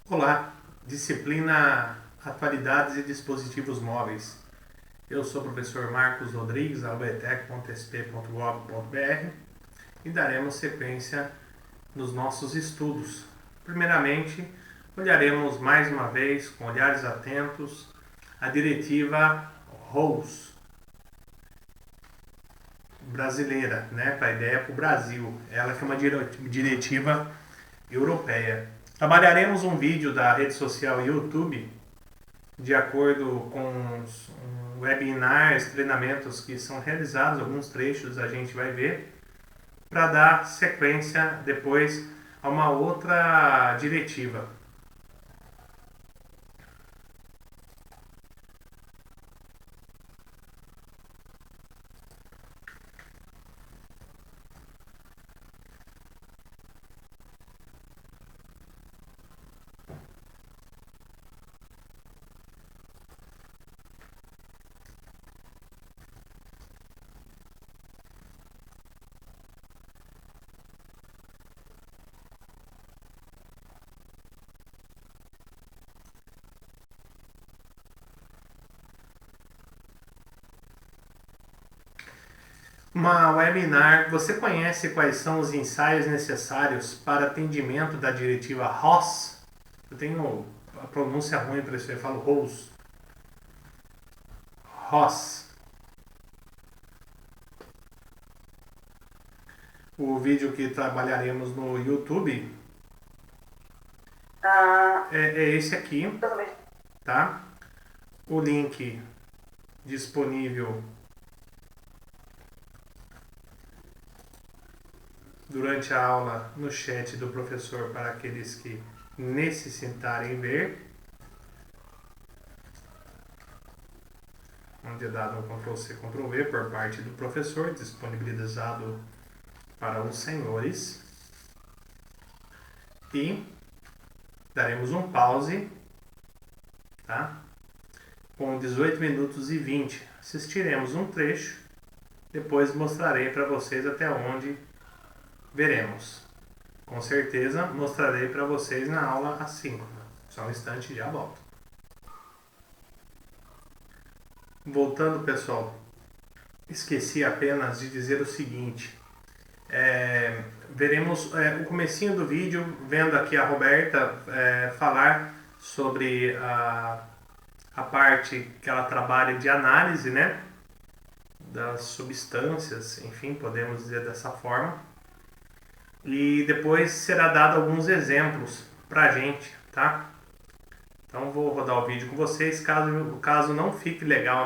Olá, disciplina Atualidades e Dispositivos Móveis. Eu sou o professor Marcos Rodrigues, albetec.sp.gov.br e daremos sequência nos nossos estudos. Primeiramente, olharemos mais uma vez, com olhares atentos, a diretiva ROUS brasileira, para a ideia para o Brasil. Ela que é uma diretiva europeia. Trabalharemos um vídeo da rede social YouTube de acordo com os webinars, treinamentos que são realizados, alguns trechos a gente vai ver, para dar sequência depois a uma outra diretiva. Uma webinar, você conhece quais são os ensaios necessários para atendimento da diretiva ROS? Eu tenho a pronúncia ruim para isso, eu falo ROS. ROS. O vídeo que trabalharemos no YouTube é esse aqui, tá? O link disponível durante a aula no chat do professor para aqueles que necessitarem ver. Onde é dado um Ctrl+C, Ctrl+V por parte do professor, disponibilizado para os senhores. E daremos um pause, tá? Com 18 minutos e 20. Assistiremos um trecho, depois mostrarei para vocês até onde veremos. Com certeza mostrarei para vocês na aula assíncrona. Só um instante e já volto. Voltando, pessoal, esqueci apenas de dizer o seguinte. Veremos o comecinho do vídeo, vendo aqui a Roberta falar sobre a parte que ela trabalha de análise, das substâncias, enfim, podemos dizer dessa forma. E depois será dado alguns exemplos pra gente, tá? Então vou rodar o vídeo com vocês, caso não fique legal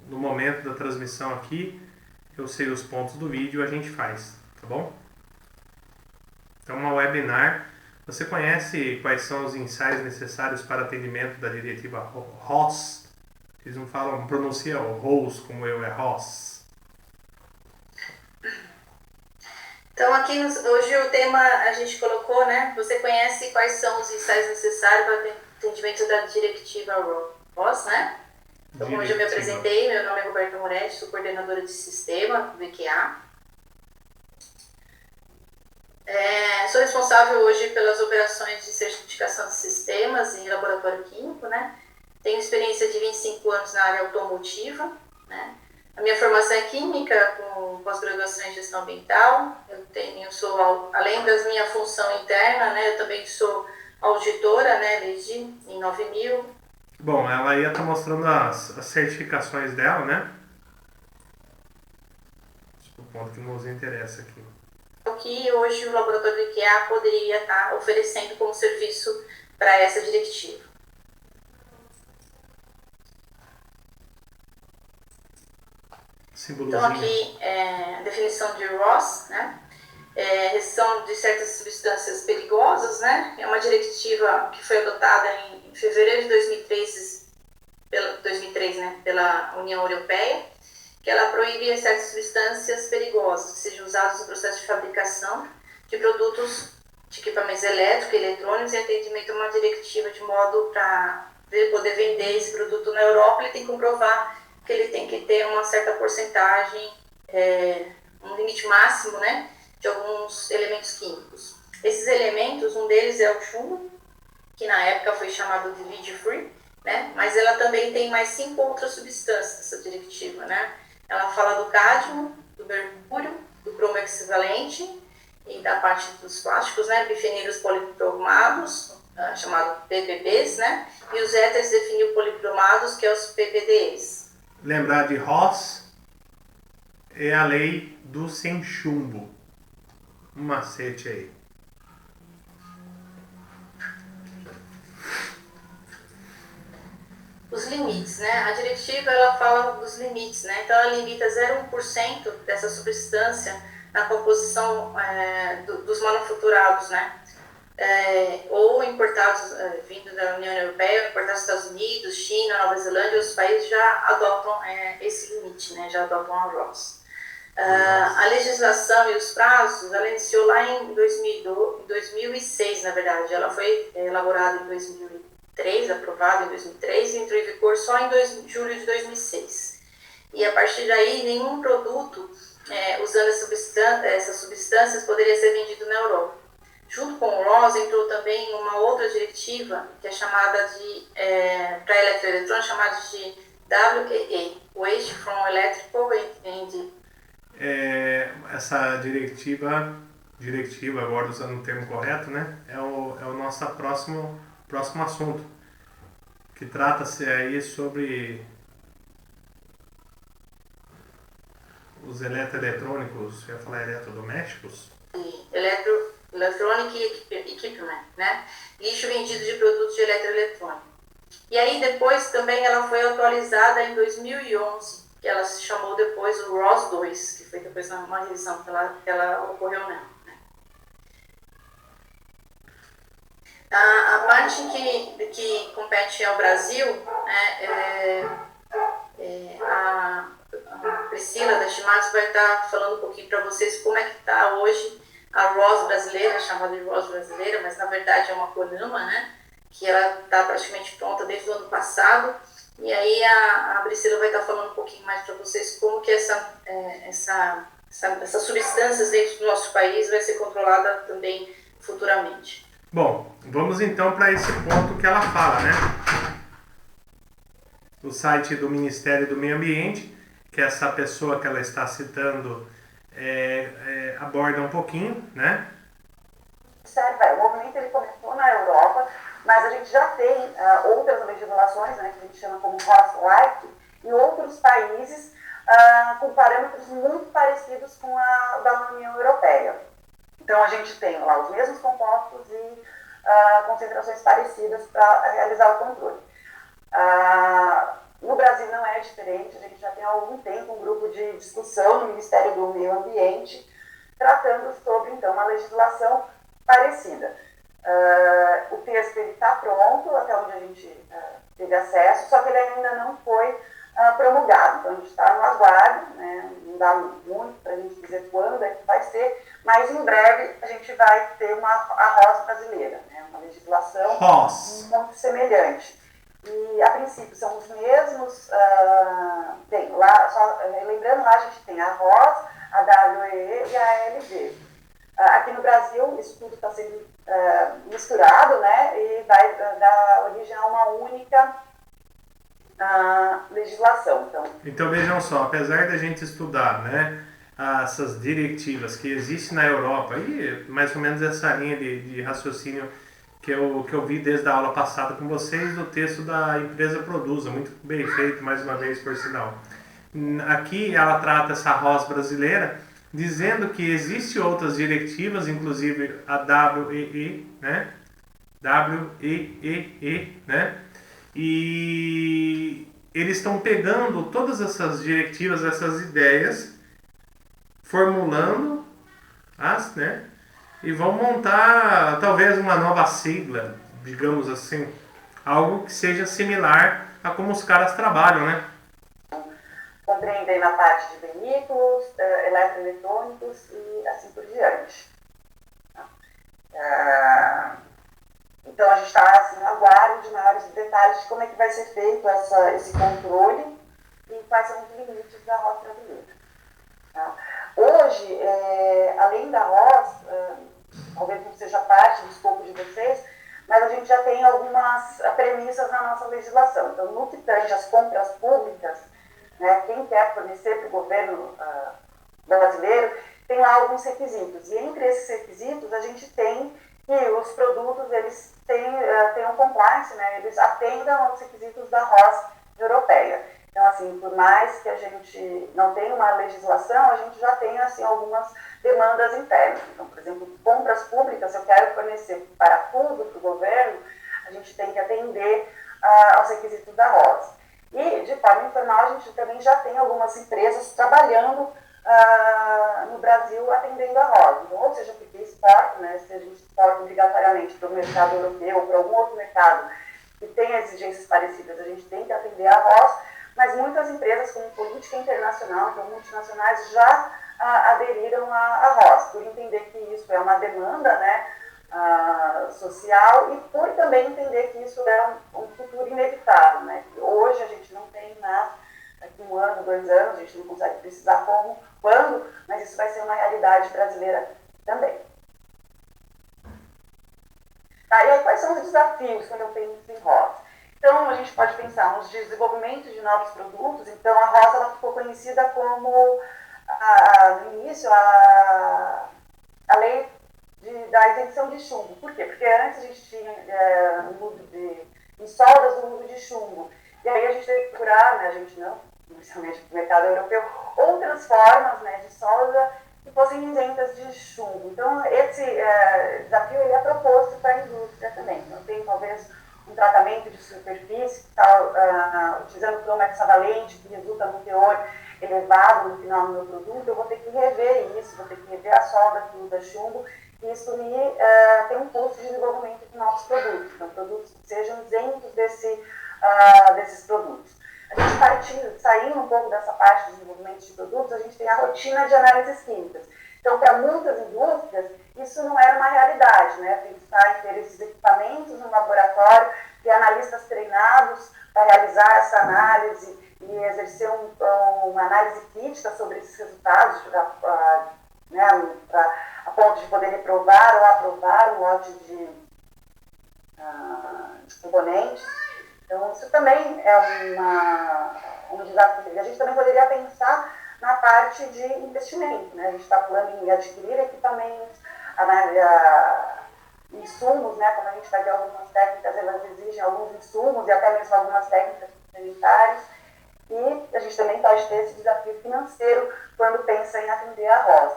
no momento da transmissão aqui, eu sei os pontos do vídeo, a gente faz, tá bom? Então, uma webinar. Você conhece quais são os ensaios necessários para atendimento da diretiva ROS? Eles não falam, pronunciam ROS como eu, é ROS. Então, aqui hoje o tema a gente colocou, Você conhece quais são os ensaios necessários para o atendimento da diretiva ROS, Então, como eu já me apresentei, meu nome é Roberta Moretti, sou coordenadora de sistema do IQA. Sou responsável hoje pelas operações de certificação de sistemas em laboratório químico, Tenho experiência de 25 anos na área automotiva, A minha formação é química, com pós-graduação em gestão ambiental. Além da minha função interna, eu também sou auditora, desde em 9000. Bom, ela ia estar mostrando as certificações dela, o ponto que nos interessa aqui. O que hoje o laboratório do IQEA poderia estar oferecendo como serviço para essa diretiva. Então, aqui a definição de ROS, restrição de certas substâncias perigosas, É uma diretiva que foi adotada em fevereiro de 2003 pela União Europeia, que ela proíbe certas substâncias perigosas que sejam usadas no processo de fabricação de produtos de equipamentos elétricos e eletrônicos, e atendimento a uma diretiva de modo para poder vender esse produto na Europa. Ele tem que comprovar que ele tem que ter uma certa porcentagem, um limite máximo, de alguns elementos químicos. Esses elementos, um deles é o chumbo, que na época foi chamado de lead free, né? Mas ela também tem mais 5 outras substâncias dessa diretiva, né? Ela fala do cádmio, do mercúrio, do cromo equivalente e da parte dos plásticos, né? Bifenilos polibromados, chamado PPBs, né? E os éteres de fenilpolibromados, que é os PPDEs. Lembrar de Ross é a lei do sem chumbo. Um macete aí. Os limites, né? A diretiva ela fala dos limites, né? Então ela limita 0,1% dessa substância na composição dos manufaturados, né? Ou importados vindo da União Europeia, importados dos Estados Unidos, China, Nova Zelândia, os países já adotam esse limite, né? Já adotam a RoHS. A legislação e os prazos, ela iniciou lá em 2006, na verdade. Ela foi elaborada em 2003, aprovada em 2003 e entrou em vigor só em julho de 2006. E a partir daí, nenhum produto usando essas substâncias poderia ser vendido na Europa. Junto com o RoHS entrou também uma outra diretiva que é chamada de, para eletroeletrônicos, chamada de WEE, Waste from Electrical and essa diretiva, agora usando o termo correto, né? É o nosso próximo assunto, que trata-se aí sobre os eletroeletrônicos, eu ia falar eletrodomésticos? Electronic Equipment, né? Lixo vendido de produtos de eletroeletrônico. E aí depois também ela foi atualizada em 2011, que ela se chamou depois o RoHS 2, que foi depois uma revisão que ela ocorreu nela. Né? A parte que compete ao Brasil, né, a Priscila da Shimatsu vai estar falando um pouquinho para vocês como é que está hoje a RoHS brasileira, chamada de RoHS brasileira, mas na verdade é uma CONAMA, né, que ela está praticamente pronta desde o ano passado. E aí a Priscila vai estar falando um pouquinho mais para vocês como que essas substâncias dentro do nosso país vai ser controlada também futuramente. Bom, vamos então para esse ponto que ela fala, né? O site do Ministério do Meio Ambiente, que essa pessoa que ela está citando aborda um pouquinho, né? O movimento ele começou na Europa, mas a gente já tem outras legislações, né, que a gente chama como RoHS-like, em outros países com parâmetros muito parecidos com a da União Europeia. Então a gente tem lá os mesmos compostos e concentrações parecidas para realizar o controle. No Brasil não é diferente, a gente já tem há algum tempo um grupo de discussão no Ministério do Meio Ambiente tratando sobre então uma legislação parecida. O texto está pronto, até onde a gente teve acesso, só que ele ainda não foi promulgado. Então a gente está no aguardo, né? Não dá muito para a gente dizer quando é que vai ser, mas em breve a gente vai ter a RoHS brasileira, né? Uma legislação muito semelhante. E a princípio são os mesmos, lembrando, lá a gente tem a RoHS, a WEE e a ALV. Aqui no Brasil, isso tudo está sendo misturado, né, e vai dar origem a uma única legislação. Então vejam só, apesar da gente estudar, né, essas diretivas que existem na Europa, e mais ou menos essa linha de raciocínio que eu vi desde a aula passada com vocês, do texto da empresa Produza, muito bem feito, mais uma vez, por sinal. Aqui ela trata essa RoHS brasileira, dizendo que existem outras diretivas, inclusive a WEE, né? WEEE, né? E eles estão pegando todas essas diretivas, essas ideias, formulando né? E vão montar talvez uma nova sigla, digamos assim, algo que seja similar a como os caras trabalham, né? Compreendem na parte de veículos, eletroeletrônicos e assim por diante. Então a gente está assim, no aguardo de maiores detalhes de como é que vai ser feito esse controle e quais são os limites da RoHS brasileira. Hoje, além da RoHS, talvez não seja parte do escopo de vocês, mas a gente já tem algumas premissas na nossa legislação. Então, no que tange às compras públicas, né, quem quer fornecer para o governo brasileiro, tem lá alguns requisitos. E entre esses requisitos, a gente tem que os produtos, eles tenham compliance, né, eles atendam aos requisitos da RoHS europeia. Então, assim, por mais que a gente não tenha uma legislação, a gente já tem, assim, algumas demandas internas. Então, por exemplo, compras públicas, eu quero fornecer parafuso para o governo, a gente tem que atender aos requisitos da RoHS. E, de forma informal, a gente também já tem algumas empresas trabalhando no Brasil atendendo a RoHS. Então, ou seja, porque exporta, né, se a gente exporta obrigatoriamente para o mercado europeu ou para algum outro mercado que tenha exigências parecidas, a gente tem que atender a RoHS, mas muitas empresas, como política internacional, então multinacionais, já aderiram à RoHS, por entender que isso é uma demanda, né, social, e por também entender que isso é um futuro inevitável, né? Hoje a gente não tem mais, daqui 1 ano, 2 anos, a gente não consegue precisar quando, mas isso vai ser uma realidade brasileira também. Tá, e aí, quais são os desafios quando eu penso em RoHS? Então, a gente pode pensar nos desenvolvimentos de novos produtos. Então, a RoHS ela ficou conhecida como, no início, a lei da isenção de chumbo. Por quê? Porque antes a gente tinha em soldas do uso de chumbo. E aí a gente teve que procurar, né, a gente não, inicialmente no mercado europeu, outras formas, né, de solda que fossem isentas de chumbo. Então, esse desafio ele é proposto para a indústria também. Então, tem talvez um tratamento de superfície que está utilizando cromo hexavalente, que resulta num teor elevado no final do meu produto, eu vou ter que rever isso, vou ter que rever a solda que usa chumbo, e isso me tem um custo de desenvolvimento de novos produtos, então produtos que sejam isentos desses produtos. A gente saindo um pouco dessa parte de desenvolvimento de produtos, a gente tem a rotina de análises químicas. Então, para muitas indústrias, isso não era uma realidade, né? Pensar em ter esses equipamentos no laboratório, ter analistas treinados para realizar essa análise e exercer uma análise crítica sobre esses resultados, a ponto de poder reprovar ou aprovar um lote de componentes. Então, isso também é um desafio. A gente também poderia pensar na parte de investimento, né? A gente está falando em adquirir equipamentos, insumos, né? Como a gente vai ver algumas técnicas, elas exigem alguns insumos e até mesmo algumas técnicas complementares. E a gente também pode ter esse desafio financeiro quando pensa em atender a RoHS.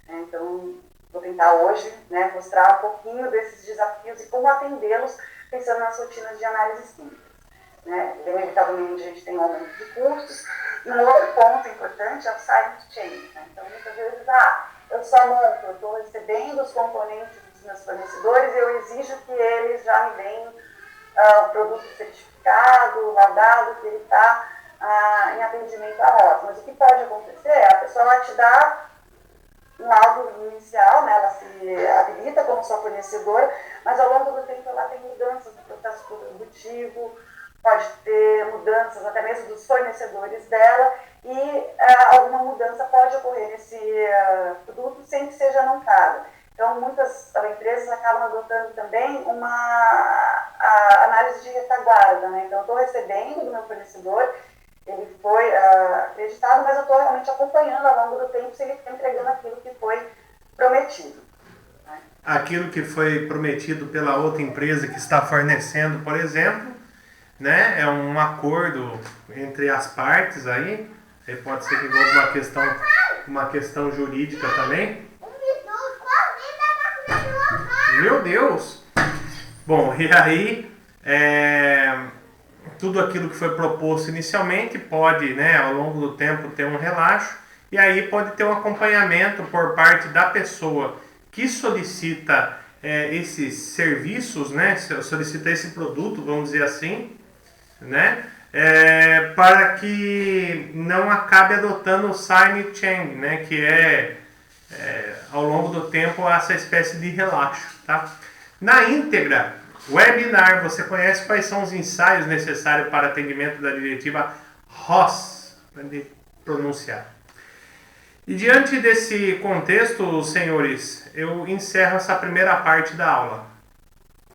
Então, vou tentar hoje, né, mostrar um pouquinho desses desafios e como atendê-los pensando nas rotinas de análise química. Né? Inevitavelmente a gente tem um aumento de custos. E um outro ponto importante é o science chain. Né? Então, muitas vezes, eu só monto, eu estou recebendo os componentes dos meus fornecedores e eu exijo que eles já me deem o produto certificado, laudado, que ele está em atendimento à RoHS. Mas o que pode acontecer é a pessoa vai te dar um laudo inicial, né? Ela se habilita como sua fornecedora, mas ao longo do tempo ela tem mudanças no processo produtivo, pode ter mudanças até mesmo dos fornecedores dela e alguma mudança pode ocorrer nesse produto sem que seja anunciada. Então, muitas empresas acabam adotando também uma análise de retaguarda, né? Então, eu estou recebendo do meu fornecedor, ele foi acreditado, mas eu estou realmente acompanhando ao longo do tempo se ele está entregando aquilo que foi prometido. Né? Aquilo que foi prometido pela outra empresa que está fornecendo, por exemplo, né, é um acordo entre as partes aí pode ser que envolva uma questão jurídica também. Meu Deus! Bom, e aí tudo aquilo que foi proposto inicialmente pode, né, ao longo do tempo ter um relaxo e aí pode ter um acompanhamento por parte da pessoa que solicita esses serviços, né, solicita esse produto, vamos dizer assim, né, para que não acabe adotando o sign chain, né, que ao longo do tempo essa espécie de relaxo, tá? Na íntegra, webinar, você conhece quais são os ensaios necessários para atendimento da diretiva RoHS, para pronunciar. E diante desse contexto, senhores, eu encerro essa primeira parte da aula.